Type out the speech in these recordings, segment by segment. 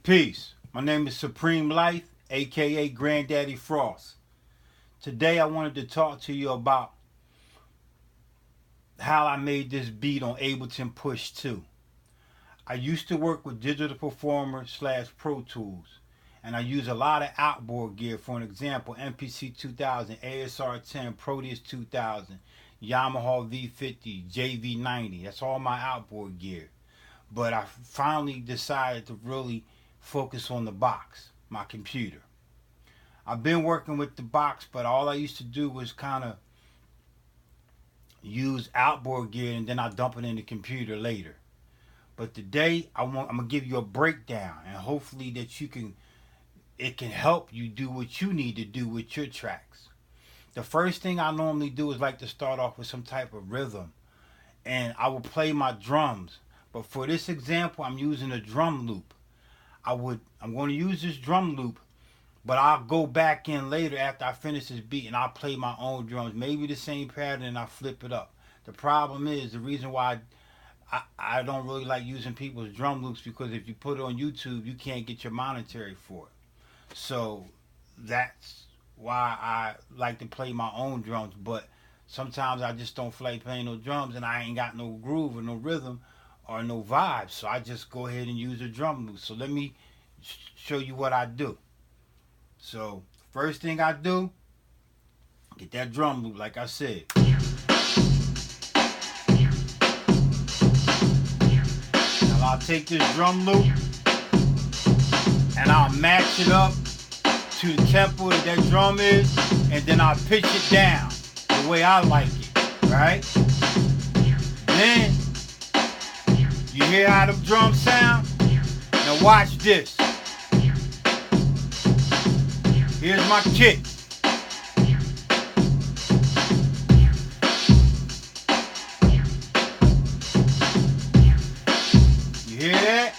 Peace. My name is Supreme Life, aka Granddaddy Frost. Today I wanted to talk to you about how I made this beat on Ableton Push 2. I used to work with Digital Performer / Pro Tools, and I use a lot of outboard gear. For an example, MPC 2000, ASR 10, Proteus 2000, Yamaha V50, JV90. That's all my outboard gear. But I finally decided to really focus on the box, my computer. I've been working with the box, but all I used to do was kind of use outboard gear and then I dump it in the computer later. But today I'm gonna give you a breakdown, and hopefully that it can help you do what you need to do with your tracks. The first thing I normally do is like to start off with some type of rhythm, and I will play my drums. But for this example, I'm using a drum loop. I'm going to use this drum loop, but I'll go back in later after I finish this beat and I'll play my own drums. Maybe the same pattern and I'll flip it up. The problem is, the reason why I don't really like using people's drum loops, because if you put it on YouTube, you can't get your monetary for it. So that's why I like to play my own drums. But sometimes I just don't feel like playing no drums and I ain't got no groove or no rhythm or no vibe, so I just go ahead and use a drum loop. So let me show you what I do. So first thing I do, get that drum loop like I said. Now I'll take this drum loop and I'll match it up to the tempo that drum is, and then I'll pitch it down the way I like it, right? Then you hear how the drums sound? Now watch this. Here's my kick. You hear that?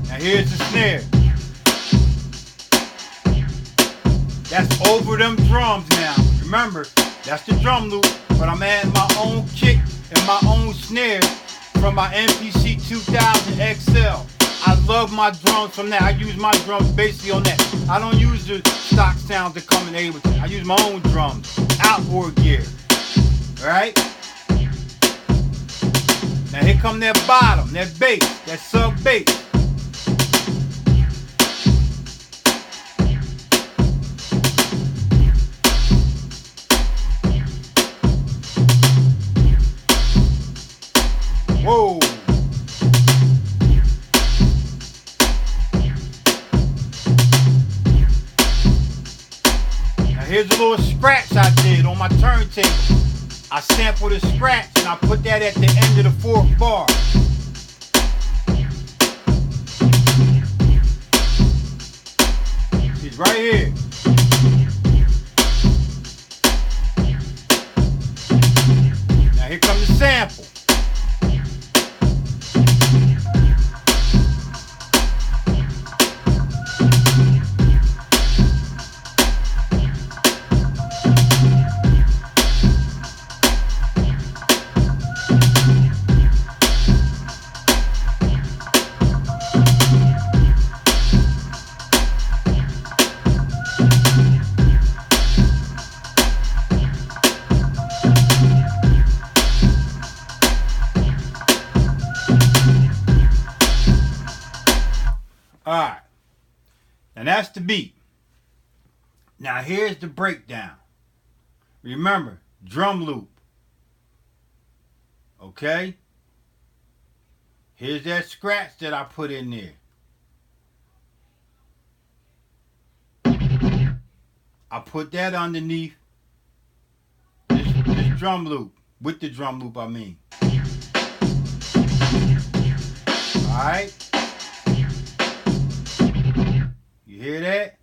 Now here's the snare. That's over them drums now. Remember, that's the drum loop, but I'm adding my own kick and my own snare from my MPC 2000 XL. I love my drums from that. I use my drums basically on that. I don't use the stock sounds that come in Ableton. I use my own drums, outboard gear. Alright? Now here come that bottom, that bass, that sub bass. Whoa! Now here's a little scratch I did on my turntable. I sampled a scratch and I put that at the end of the fourth bar. It's right here. Now here comes the sample. Alright, and that's the beat. Now here's the breakdown. Remember, drum loop. Okay? Here's that scratch that I put in there. I put that underneath this drum loop. With the drum loop, I mean. Alright? You hear that?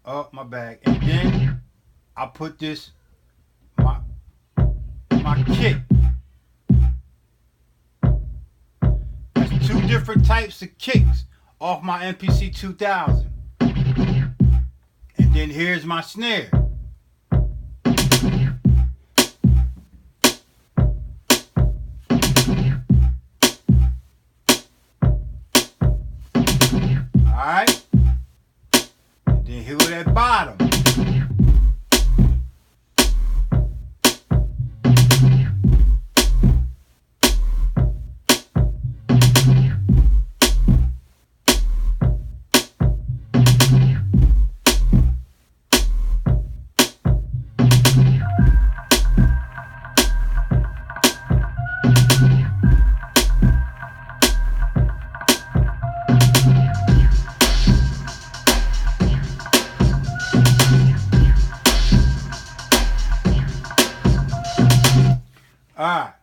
Oh, my bag. And then I put this, my kick. That's two different types of kicks off my MPC 2000. And then here's my snare. Alright? Then here go that bottom. Alright.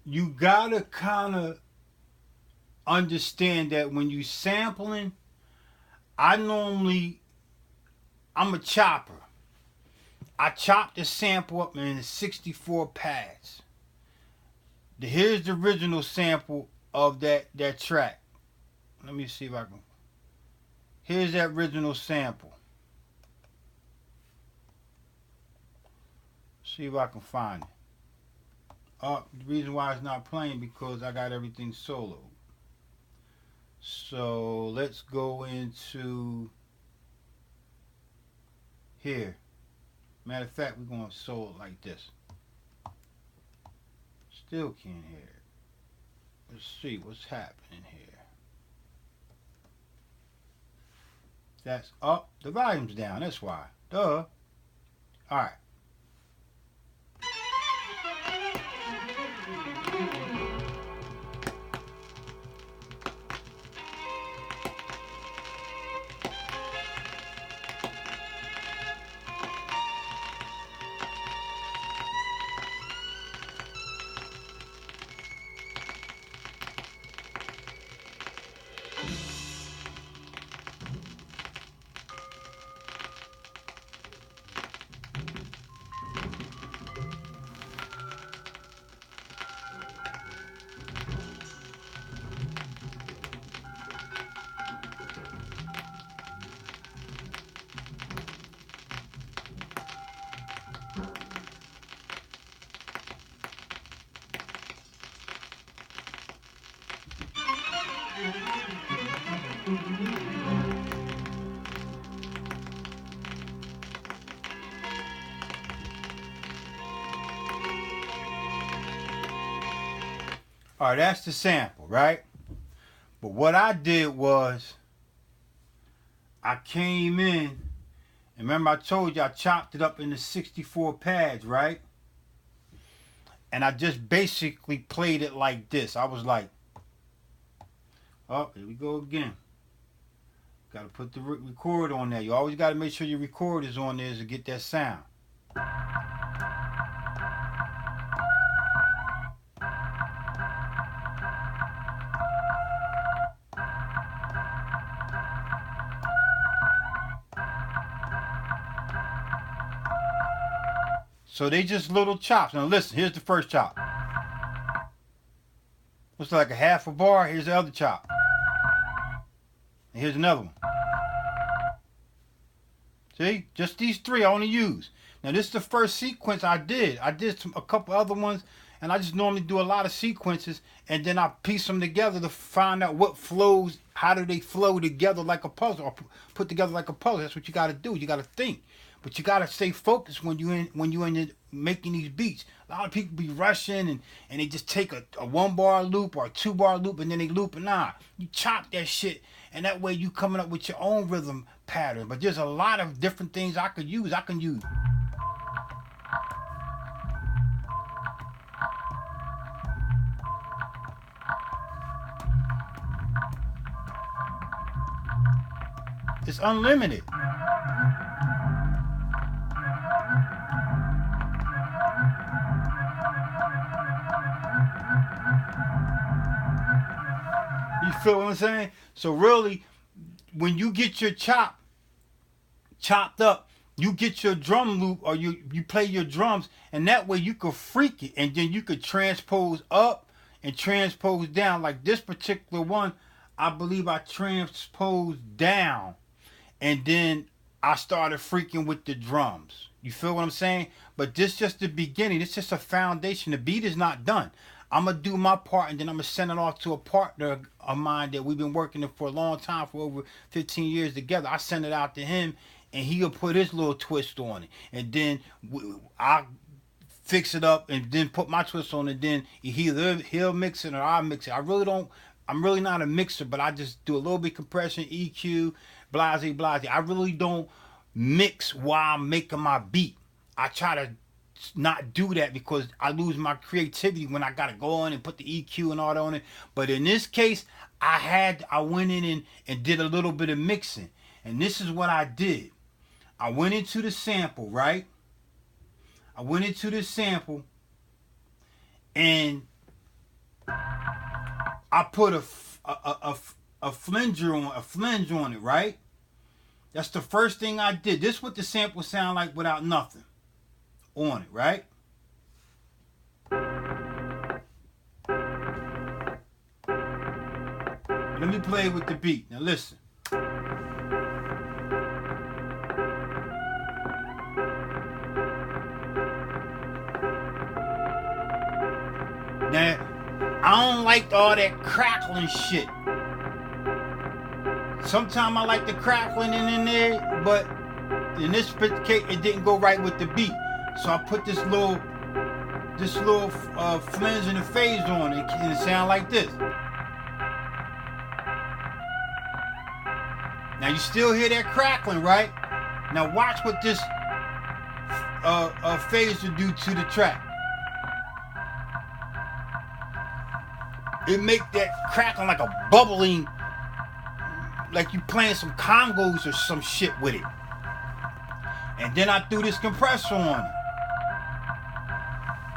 You gotta kinda understand that when you sampling, I'm a chopper. I chop the sample up in 64 pads. Here's the original sample of that track. Let me see if I can. Here's that original sample. See if I can find it. The reason why it's not playing because I got everything soloed. So let's go into here. Matter of fact, we're going to solo it like this. Still can't hear it. Let's see what's happening here. That's up. The volume's down. That's why. Duh. Alright. Alright, that's the sample, right? But what I did was I came in, and remember I told you I chopped it up into 64 pads, right? And I just basically played it like this. I was like, oh, here we go again. Got to put the record on there. You always got to make sure your record is on there to get that sound. So they just little chops. Now listen, here's the first chop. Looks like a half a bar. Here's the other chop. And here's another one. See? Just these three I only use. Now this is the first sequence I did. I did a couple other ones, and I just normally do a lot of sequences, and then I piece them together to find out what flows, how do they flow together like a puzzle, or put together like a puzzle. That's what you got to do. You got to think. But you gotta stay focused when you making these beats. A lot of people be rushing and they just take a 1-bar loop or a 2-bar loop and then they loop. Nah, you chop that shit, and that way you coming up with your own rhythm pattern. But there's a lot of different things I could use. I can use. It's unlimited. You feel what I'm saying? So really, when you get your chopped up, you get your drum loop or you play your drums, and that way you could freak it, and then you could transpose up and transpose down. Like this particular one, I believe I transposed down, and then I started freaking with the drums. You feel what I'm saying? But this just the beginning. It's just a foundation. The beat is not done. I'm going to do my part, and then I'm going to send it off to a partner of mine that we've been working for a long time, for over 15 years together. I send it out to him, and he'll put his little twist on it. And then I fix it up and then put my twist on it. Then he'll mix it or I'll mix it. I'm really not a mixer, but I just do a little bit compression, EQ, blase. I really don't mix while I'm making my beat. I try to not do that because I lose my creativity when I gotta go on and put the EQ and all that on it. But in this case, I went in and did a little bit of mixing. And this is what I did. I went into the sample, right? I went into the sample and I put a flange on it, right? That's the first thing I did. This is what the sample sound like without nothing on it, right? Let me play with the beat. Now listen. Now, I don't like all that crackling shit. Sometimes I like the crackling in there, but in this case, it didn't go right with the beat. So I put this little flange and a phase on it, and it sound like this. Now you still hear that crackling, right? Now watch what this phase will do to the track. It make that crackling like a bubbling, like you playing some congos or some shit with it. And then I threw this compressor on it.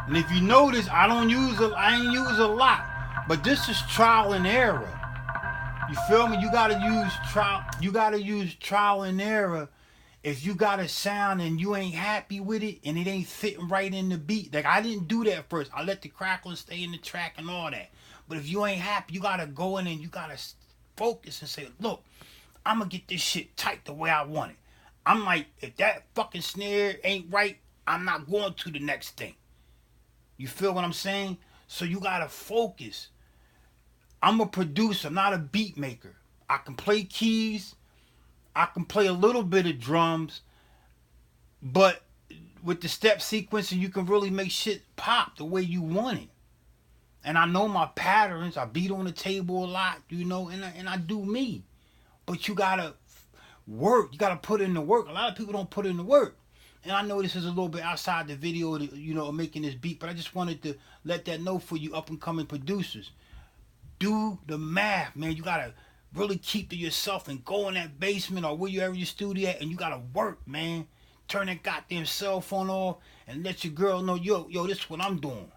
And if you notice, I ain't use a lot, but this is trial and error. You feel me? You gotta use trial and error. If you got a sound and you ain't happy with it and it ain't fitting right in the beat. Like I didn't do that first. I let the crackling stay in the track and all that. But if you ain't happy, you gotta go in and you gotta focus and say, look, I'm gonna get this shit tight the way I want it. I'm like, if that fucking snare ain't right, I'm not going to the next thing. You feel what I'm saying? So you gotta focus. I'm a producer, not a beat maker. I can play keys. I can play a little bit of drums. But with the step sequencing, you can really make shit pop the way you want it. And I know my patterns. I beat on the table a lot, you know, and I do me. But you gotta work. You gotta put in the work. A lot of people don't put in the work. And I know this is a little bit outside the video, you know, making this beat, but I just wanted to let that know for you up and coming producers. Do the math, man. You gotta really keep to yourself and go in that basement or wherever your studio at, and you gotta work, man. Turn that goddamn cell phone off and let your girl know, yo, this is what I'm doing.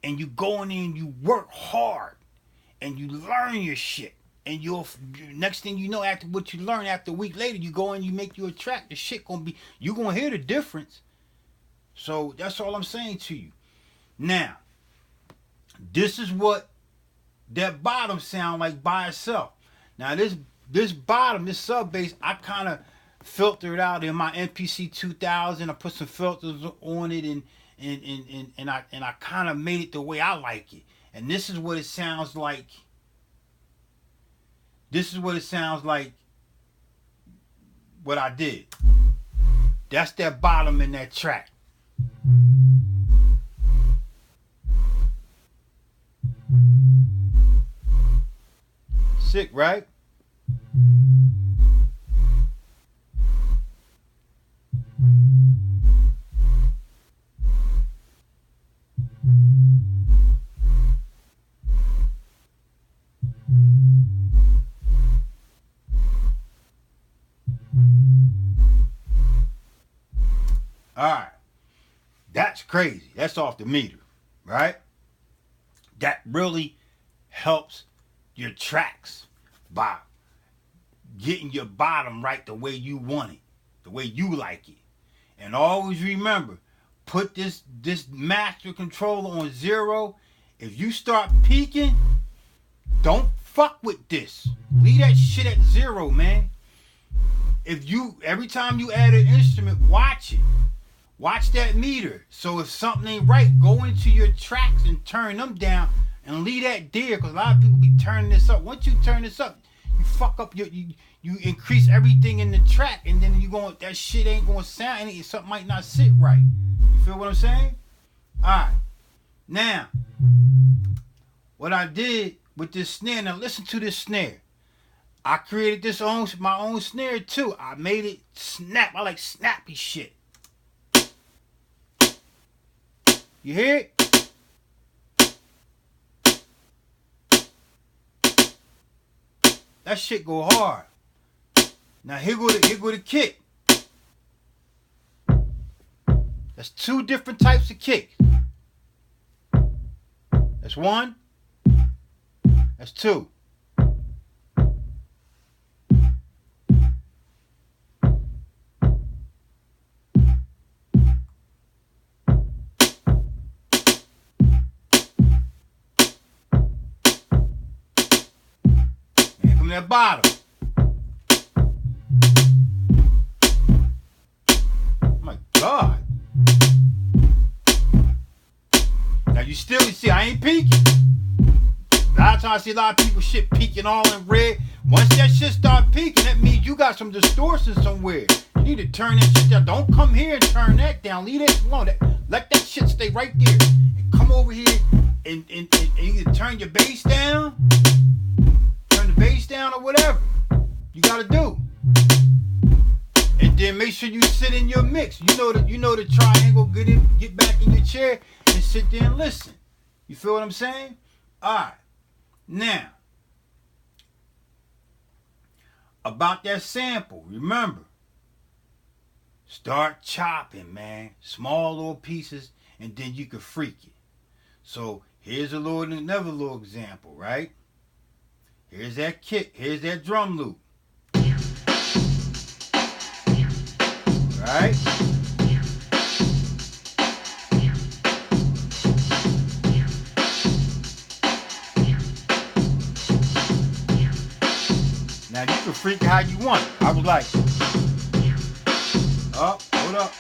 And you go in there and you work hard and you learn your shit. And next thing you know, after what you learn, after a week later, you go and you make your track. The shit you gonna hear the difference. So that's all I'm saying to you. Now, this is what that bottom sound like by itself. Now this bottom, this sub bass, I kind of filtered out in my MPC 2000. I put some filters on it and I kind of made it the way I like it. And this is what it sounds like. This is what it sounds like. What I did. That's that bottom in that track. Sick, right? All right. That's crazy. That's off the meter, right? That really helps your tracks by getting your bottom right the way you want it, the way you like it. And always remember, put this master controller on 0. If you start peaking, don't fuck with this. Leave that shit at 0, man. Every time you add an instrument, watch it. Watch that meter. So if something ain't right, go into your tracks and turn them down and leave that there. Because a lot of people be turning this up. Once you turn this up, you fuck up you increase everything in the track, and then you going that shit ain't gonna sound. And something might not sit right. You feel what I'm saying? All right. Now, what I did with this snare. Now listen to this snare. I created my own snare too. I made it snap. I like snappy shit. You hear it? That shit go hard. Now here go the kick. That's two different types of kicks. That's one. That's two. Here come that bottom. Oh my God. Now you see, I ain't peeking. A lot of times I see a lot of people shit peeking all in red. Once that shit start peeking, that means you got some distortion somewhere. You need to turn that shit down. Don't come here and turn that down. Leave that alone. Let that shit stay right there. And come over here and either turn your bass down, or whatever you gotta do. And then make sure you sit in your mix. You know the triangle. Get back in your chair and sit there and listen. You feel what I'm saying? All right. Now, about that sample, remember, start chopping, man. Small little pieces, and then you can freak it. So here's another little example, right? Here's that kick. Here's that drum loop. Right? Now you can freak it how you want. I was like, oh, hold up.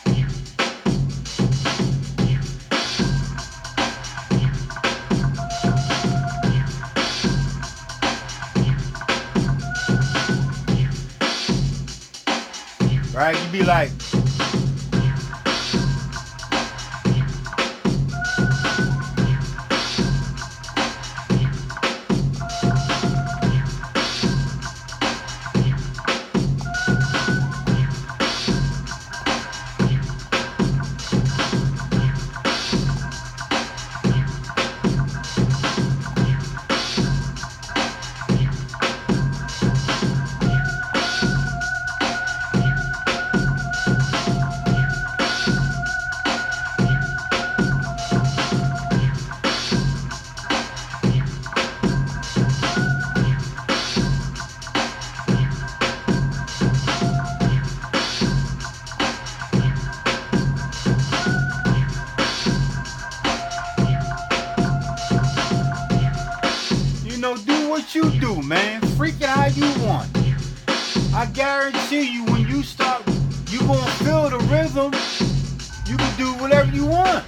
Right? You be like, do what you do, man. Freak it how you want. I guarantee you, when you start, you gonna feel the rhythm. You can do whatever you want.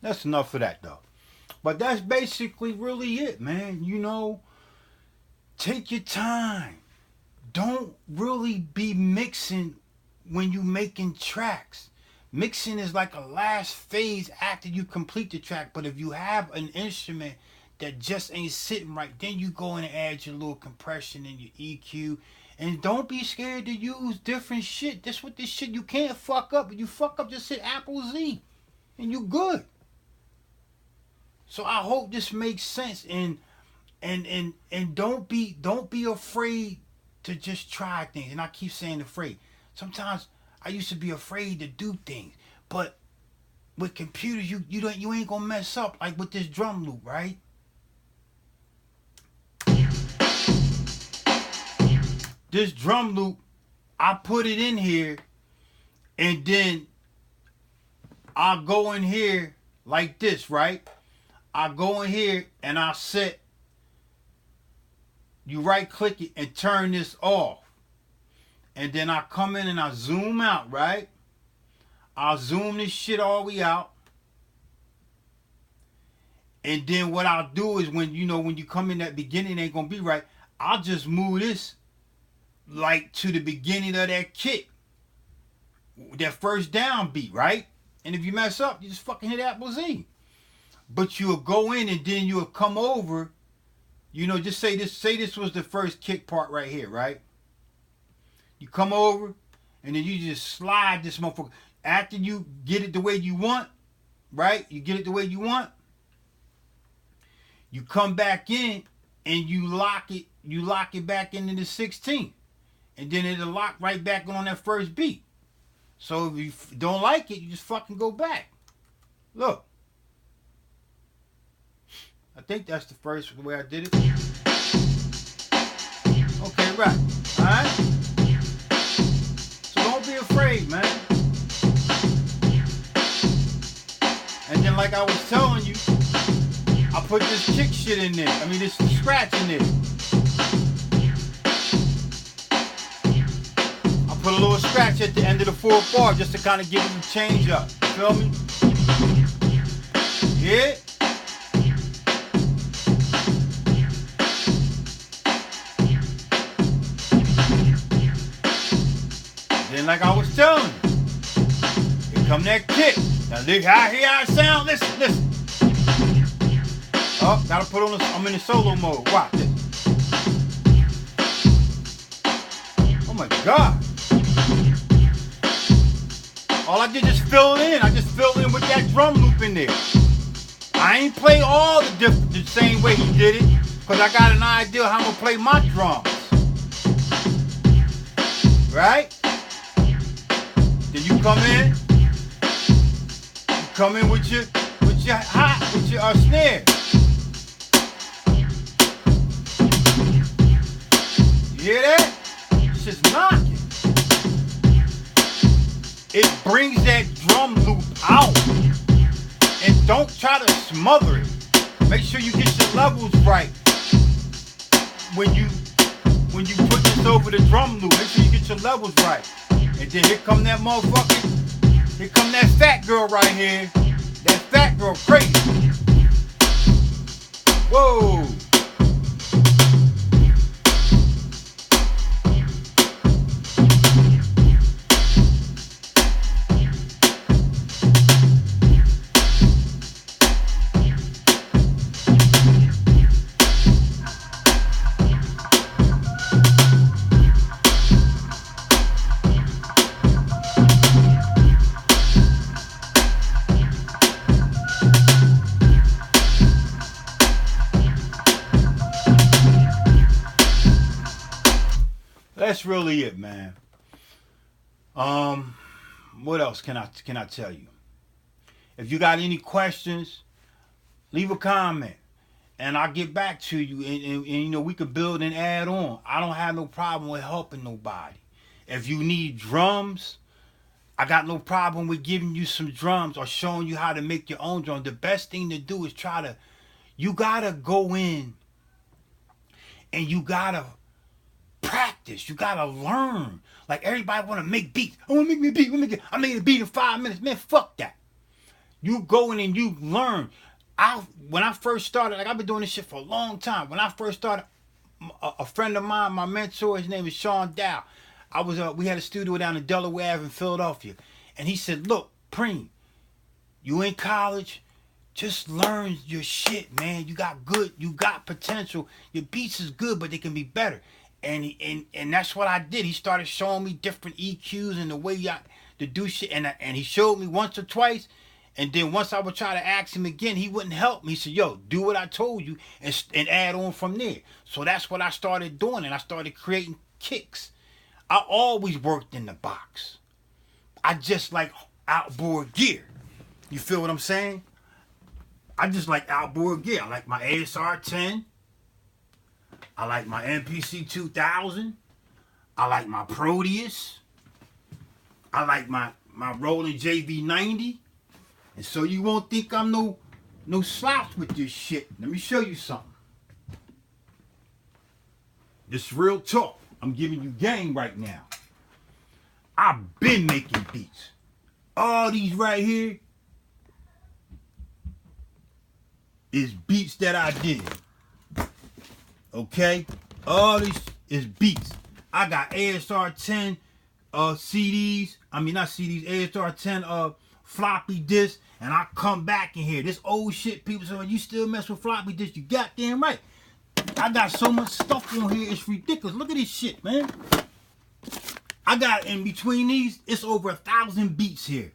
That's enough of that, though. But that's basically really it, man. Take your time. Don't really be mixing when you making tracks. Mixing is like a last phase after you complete the track. But if you have an instrument that just ain't sitting right, then you go in and add your little compression and your EQ. And don't be scared to use different shit. That's what this shit you can't fuck up. If you fuck up, just hit Apple Z and you good. So I hope this makes sense, and don't be afraid to just try things. And I keep saying afraid. Sometimes I used to be afraid to do things, but with computers you ain't gonna mess up, like with this drum loop, right? this drum loop, I put it in here, and then I'll go in here like this, right? I go in here and I set, you right click it and turn this off. And then I come in and I zoom out, right? I'll zoom this shit all the way out. And then what I'll do is when you come in that beginning, it ain't gonna be right. I'll just move this like to the beginning of that kick. That first down beat, right? And if you mess up, you just fucking hit Apple Z. But you'll go in and then you'll come over, just say this was the first kick part right here, right? You come over and then you just slide this motherfucker. After you get it the way you want, right? You get it the way you want. You come back in and you lock it back into the 16th. And then it'll lock right back on that first beat. So if you don't like it, you just fucking go back. Look. I think that's the first way I did it. Okay, right. Alright? So don't be afraid, man. And then like I was telling you, I put this kick shit in there. This scratch in there. I put a little scratch at the end of the fourth bar just to kind of give it a change up. You feel me? Yeah? Then like I was telling you, here come that kick. Now look how here I sound. Listen. Oh, gotta put on I'm in the solo mode. Watch this. Oh my God. All I did is fill it in. I just filled in with that drum loop in there. I ain't play all the same way he did it, because I got an idea how I'm gonna play my drums. Right? Then you come in with your snare. You hear that? It's just knocking. It brings that drum loop out. And don't try to smother it. Make sure you get your levels right. When you put this over the drum loop, make sure you get your levels right. And then here come that motherfucker. Here come that fat girl right here. That fat girl crazy. Whoa. That's really it, man. What else can I tell you? If you got any questions, leave a comment, and I'll get back to you. And we could build and add on. I don't have no problem with helping nobody. If you need drums, I got no problem with giving you some drums or showing you how to make your own drum. The best thing to do is you gotta go in and you gotta practice. You gotta learn. Like everybody wanna make beats. I wanna make me a beat. I made a beat in 5 minutes. Man, fuck that. You go in and you learn. When I first started, I've been doing this shit for a long time. When I first started, a friend of mine, my mentor, his name is Sean Dow. We had a studio down in Delaware Ave in Philadelphia, and he said, "Look, Preem, you in college, just learn your shit, man. You got potential. Your beats is good, but they can be better." And that's what I did. He started showing me different EQs and the way to do shit, and he showed me once or twice. And then once I would try to ask him again, he wouldn't help me. He said, "Yo, do what I told you and add on from there." So that's what I started doing, and I started creating kicks. I always worked in the box. I just like outboard gear. You feel what I'm saying? I just like outboard gear. I like my ASR 10. I like my MPC 2000. I like my Proteus. I like my Roland JV90. And so you won't think I'm no slouch with this shit. Let me show you something. This real talk. I'm giving you game right now. I've been making beats. All these right here is beats that I did. Okay? All these is beats. I got ASR 10 CDs. I mean, not CDs, ASR 10 floppy disks. And I come back in here. This old shit, people say, you still mess with floppy disks? You goddamn right. I got so much stuff on here, it's ridiculous. Look at this shit, man. I got, in between these, it's over 1,000 beats here.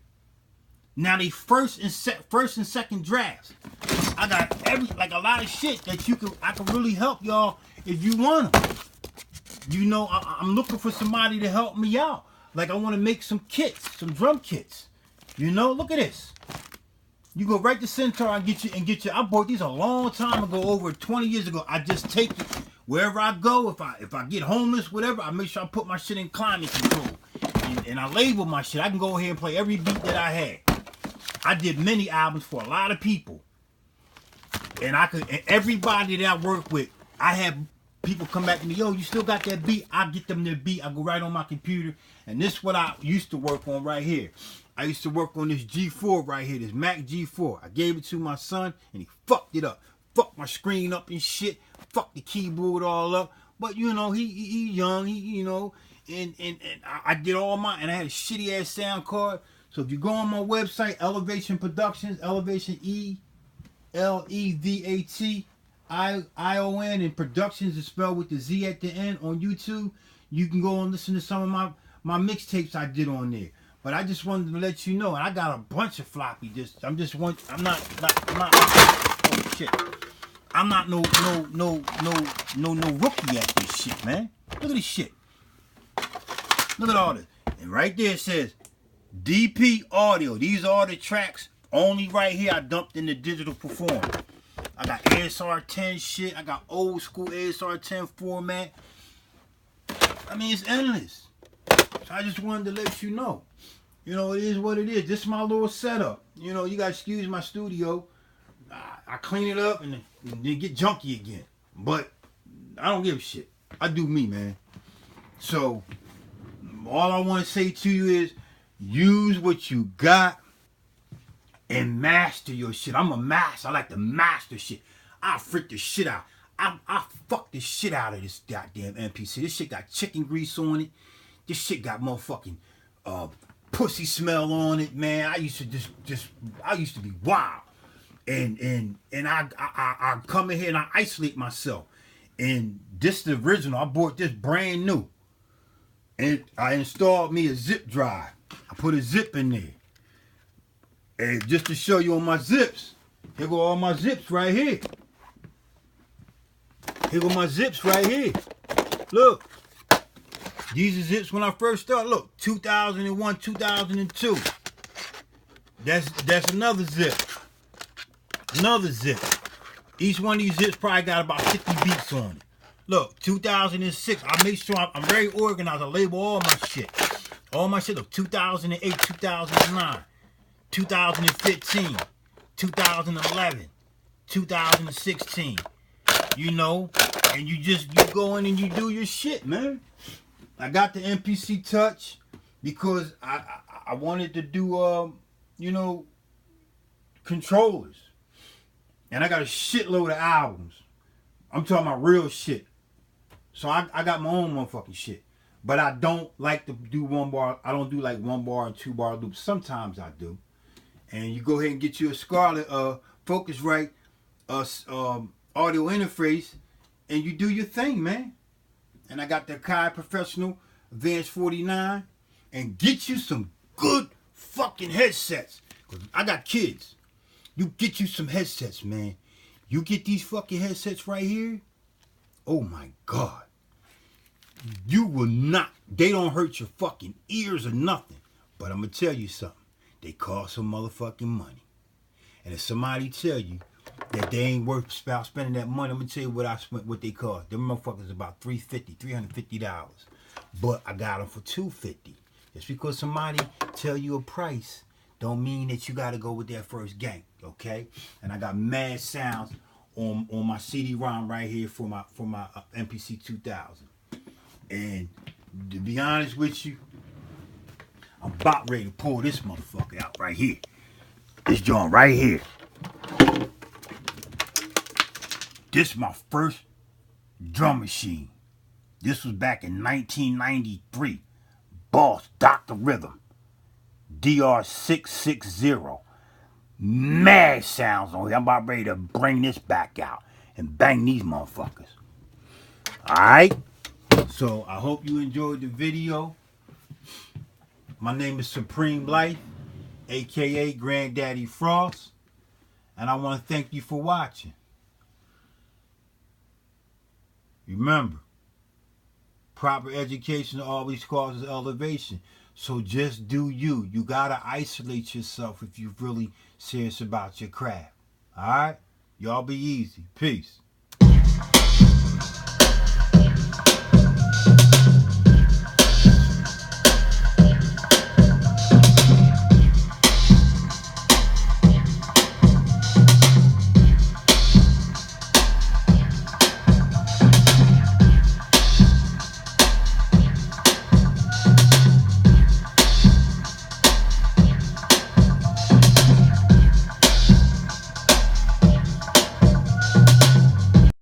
Now they first and second drafts. I got like a lot of shit that I can really help y'all if you want them. You know, I'm looking for somebody to help me out. Like I want to make some kits, some drum kits. You know, look at this. You go right to Centaur and get you. I bought these a long time ago, over 20 years ago. I just take it wherever I go. If I get homeless, whatever, I make sure I put my shit in climate control. And I label my shit. I can go ahead and play every beat that I had. I did many albums for a lot of people. And everybody that I work with, I have people come back to me, yo, you still got that beat? I get them their beat. I go right on my computer. And this is what I used to work on right here. I used to work on this G4 right here, this Mac G4. I gave it to my son, and he fucked it up. Fucked my screen up and shit. Fucked the keyboard all up. But, you know, he young, you know, and I did all mine, and I had a shitty-ass sound card. So if you go on my website, Elevation Productions, Elevation ELEVATION, and Productions is spelled with the Z at the end on YouTube. You can go and listen to some of my mixtapes I did on there. But I just wanted to let you know, and I got a bunch of floppy disks. I'm not oh shit. I'm not no rookie at this shit, man. Look at this shit. Look at all this. And right there it says DP Audio. These are the tracks only right here I dumped in the digital perform. I got ASR 10 shit. I got old school ASR 10 format. I mean, it's endless. So I just wanted to let you know. You know, it is what it is. This is my little setup. You know, you gotta excuse my studio. I clean it up and then get junky again. But I don't give a shit. I do me, man. So all I want to say to you is use what you got and master your shit. I'm a master. I like to master shit. I freak the shit out. I fuck the shit out of this goddamn MPC. This shit got chicken grease on it. This shit got motherfucking pussy smell on it, man. I used to be wild. And I come in here and I isolate myself. And this is the original. I bought this brand new. And I installed me a zip drive. I put a zip in there. And just to show you on my zips, here go all my zips right here. Here go my zips right here. Look. These are zips when I first started. Look, 2001, 2002. That's another zip. Another zip. Each one of these zips probably got about 50 beats on it. Look, 2006. I make sure I'm very organized. I label all my shit. All my shit. Look, 2008, 2009, 2015, 2011, 2016. You know, and you go in and you do your shit, man. I got the MPC Touch because I wanted to do you know, controllers. And I got a shitload of albums. I'm talking about real shit. So I got my own motherfucking shit. But I don't like to do one bar. I don't do like 1 bar and 2 bar loops. Sometimes I do. And you go ahead and get you a Scarlett Focusrite audio interface and you do your thing, man. And I got the Kai Professional Advanced 49. And get you some good fucking headsets. Because I got kids. You get you some headsets, man. You get these fucking headsets right here. Oh my God. You will not. They don't hurt your fucking ears or nothing. But I'm going to tell you something. They cost some motherfucking money. And if somebody tell you that they ain't worth spending that money, I'm going to tell you what they cost. Them motherfuckers about $350. but I got them for $250. Just because somebody tell you a price don't mean that you got to go with their first gang, okay? And I got mad sounds on my CD-ROM right here for my MPC 2000. And to be honest with you, I'm about ready to pull this motherfucker out right here. This joint right here. This is my first drum machine. This was back in 1993. Boss Dr. Rhythm. DR660. Mad sounds on here. I'm about ready to bring this back out and bang these motherfuckers. Alright? So I hope you enjoyed the video. My name is Supreme Life, aka Granddaddy Frost, and I want to thank you for watching. Remember, proper education always causes elevation. So just do you. You gotta isolate yourself if you're really serious about your craft. Alright? Y'all be easy. Peace.